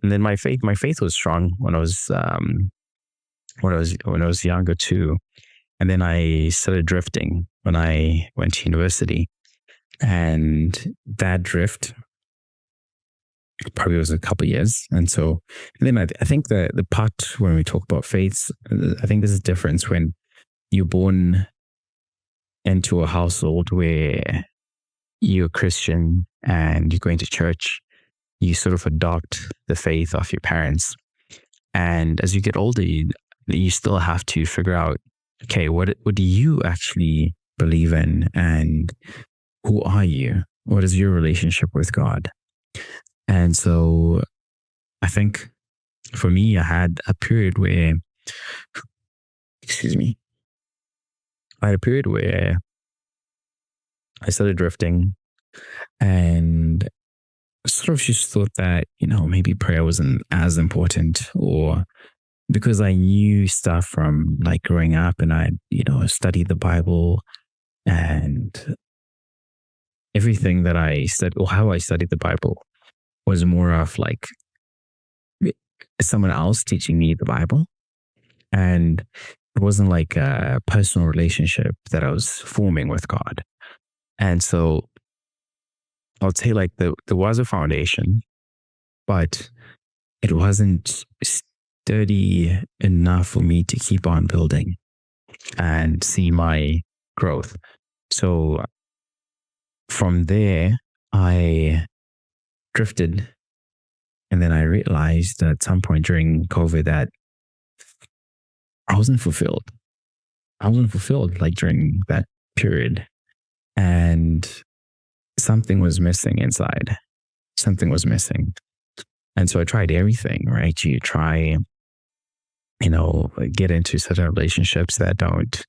And then my faith was strong when I was younger too. And then I started drifting when I went to university. And that drift probably was a couple of years. And then I think the part when we talk about faiths, I think there's a difference when you're born into a household where you're a Christian and you're going to church, you sort of adopt the faith of your parents. And as you get older, you still have to figure out, okay, what do you actually believe in, and who are you? What is your relationship with God? And so I think for me, I had a period where, excuse me, I had a period where I started drifting and sort of just thought that, maybe prayer wasn't as important, or because I knew stuff from like growing up and I, studied the Bible, and everything that I studied, or how I studied the Bible, was more of like someone else teaching me the Bible. And it wasn't like a personal relationship that I was forming with God. And so I would say like there was a foundation, but it wasn't sturdy enough for me to keep on building and see my growth. So from there, I drifted. And then I realized at some point during COVID that I wasn't fulfilled. Like during that period. And something was missing inside. Something was missing. And so I tried everything, right? You try, get into certain relationships that don't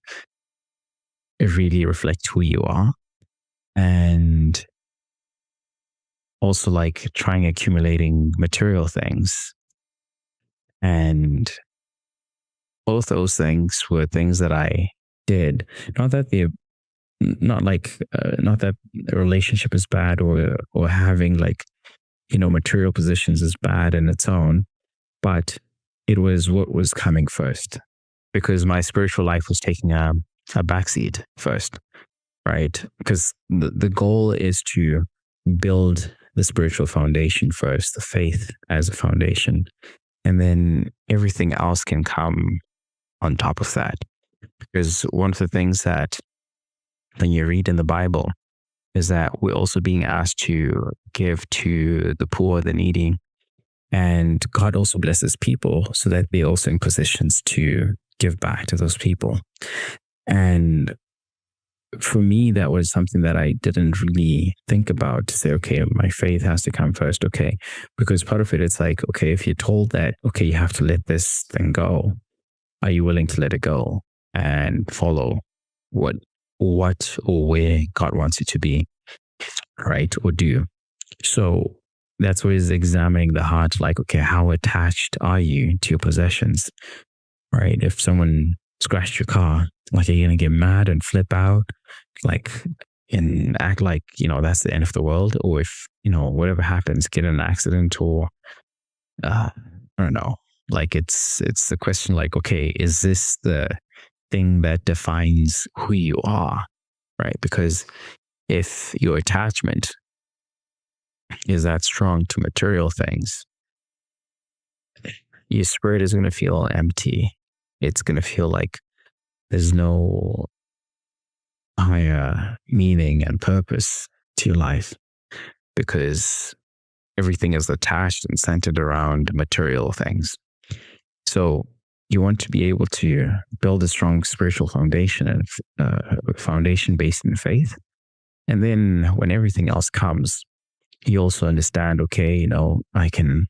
really reflect who you are. And also like trying accumulating material things. And both those things were things that I did. Not that a relationship is bad, or having like, material positions is bad in its own, but it was what was coming first, because my spiritual life was taking a backseat first, right? Because the goal is to build the spiritual foundation first, the faith as a foundation, and then everything else can come on top of that. Because one of the things that when you read in the Bible is that we're also being asked to give to the poor, the needy, and God also blesses people so that they're also in positions to give back to those people. And for me, that was something that I didn't really think about, to say, okay, my faith has to come first. Okay. Because part of it, it's like, okay, if you're told that, okay, you have to let this thing go, are you willing to let it go and follow what or where God wants you to be, right? Or do. So that's always examining the heart, like, okay, how attached are you to your possessions, right? If someone scratched your car, like, are you going to get mad and flip out, like, and act like, that's the end of the world? Or if, whatever happens, get in an accident, or, I don't know, like, it's the question, like, okay, is this the thing that defines who you are, right? Because if your attachment is that strong to material things, your spirit is going to feel empty. It's going to feel like there's no higher meaning and purpose to your life, because everything is attached and centered around material things. So you want to be able to build a strong spiritual foundation, and foundation based in faith. And then when everything else comes, you also understand, okay, I can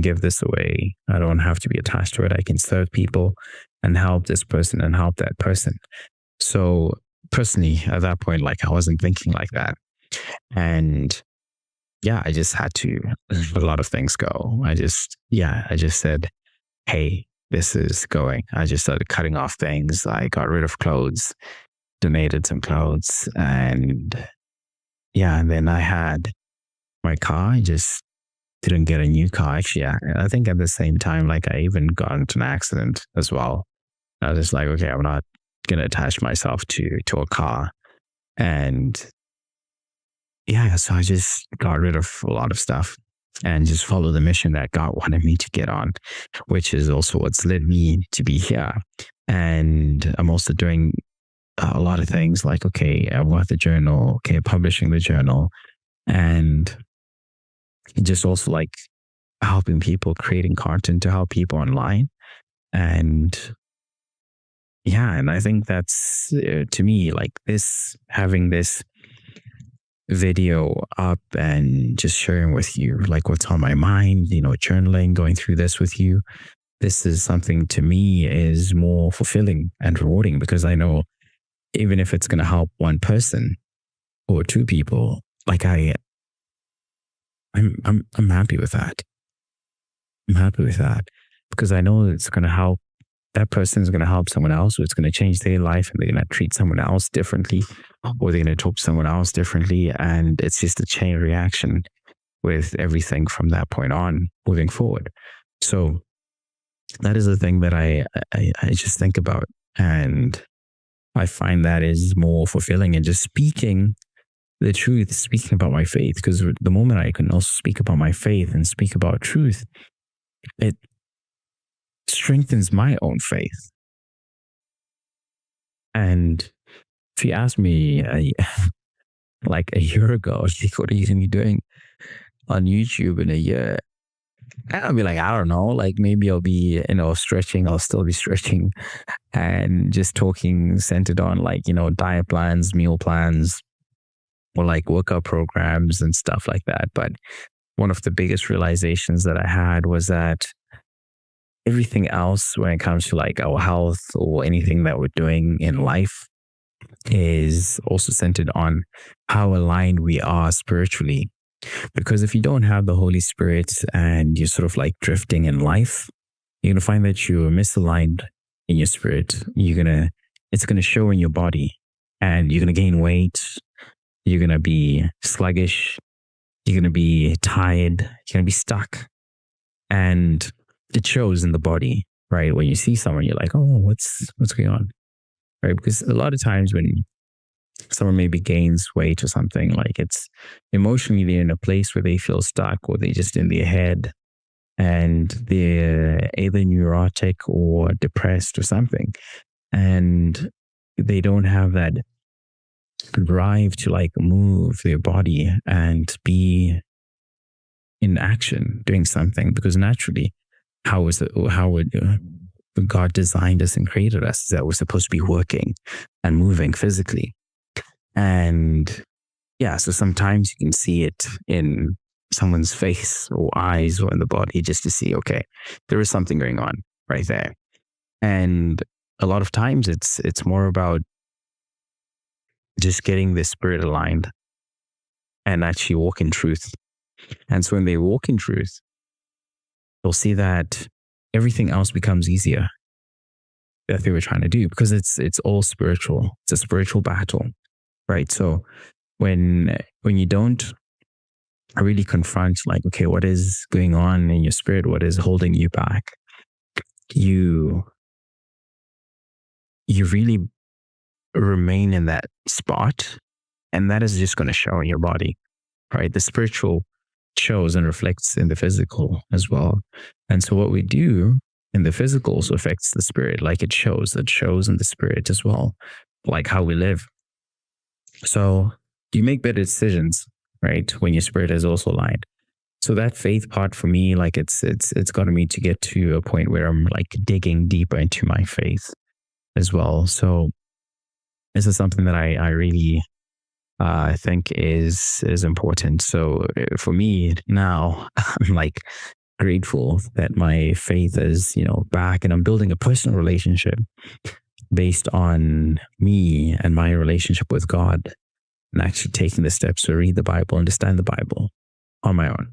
give this away. I don't have to be attached to it. I can serve people and help this person and help that person. So personally, at that point, like, I wasn't thinking like that. And yeah, I just had to let a lot of things go. I just said, hey, this is going. I just started cutting off things. I got rid of clothes, donated some clothes, and then I had my car. I just didn't get a new car. Actually, I think at the same time, like I even got into an accident as well. I was just like, okay, I'm not going to attach myself to a car. And yeah, so I just got rid of a lot of stuff and just follow the mission that God wanted me to get on, which is also what's led me to be here. And I'm also doing a lot of things like, okay, I want the journal, okay, publishing the journal, and just also like helping people, creating content to help people online. And yeah, and I think that's to me, like this, having this video up and just sharing with you like what's on my mind, journaling, going through this with you. This is something to me is more fulfilling and rewarding, because I know even if it's going to help one person or two people, like I'm happy with that. I'm happy with that because I know it's going to help. That person is going to help someone else, or it's going to change their life, and they're going to treat someone else differently, or they're going to talk to someone else differently. And it's just a chain reaction with everything from that point on moving forward. So that is the thing that I just think about. And I find that is more fulfilling, and just speaking the truth, speaking about my faith, because the moment I can also speak about my faith and speak about truth, it strengthens my own faith. And if you ask me like a year ago, like, what are you going to be doing on YouTube in a year? I'll be like, I don't know, like maybe I'll be, stretching. I'll still be stretching and just talking centered on like, diet plans, meal plans, or like workout programs and stuff like that. But one of the biggest realizations that I had was that everything else when it comes to like our health or anything that we're doing in life is also centered on how aligned we are spiritually. Because if you don't have the Holy Spirit and you're sort of like drifting in life, you're going to find that you're misaligned in your spirit. It's going to show in your body, and you're going to gain weight. You're going to be sluggish. You're going to be tired. You're going to be stuck. And it shows in the body, right? When you see someone, you're like, oh, what's going on? Right? Because a lot of times when someone maybe gains weight or something, like it's emotionally they're in a place where they feel stuck, or they're just in their head and they're either neurotic or depressed or something. And they don't have that drive to like move their body and be in action doing something, because naturally how would God designed us and created us is that we're supposed to be working and moving physically. And yeah, so sometimes you can see it in someone's face or eyes or in the body, just to see, okay, there is something going on right there. And a lot of times it's more about just getting the spirit aligned and actually walk in truth. And so when they walk in truth, they'll see that everything else becomes easier that they were trying to do, because it's all spiritual. It's a spiritual battle, right? So when you don't really confront like, okay, what is going on in your spirit? What is holding you back? You really remain in that spot, and that is just going to show in your body, right? The spiritual shows and reflects in the physical as well. And so what we do in the physical also affects the spirit, like it shows in the spirit as well, like how we live. So you make better decisions, right, when your spirit is also aligned. So that faith part for me, like it's gotten me to get to a point where I'm like digging deeper into my faith as well. So this is something that I really I think is important. So for me now, I'm like grateful that my faith is, back, and I'm building a personal relationship based on me and my relationship with God, and actually taking the steps to read the Bible, understand the Bible on my own.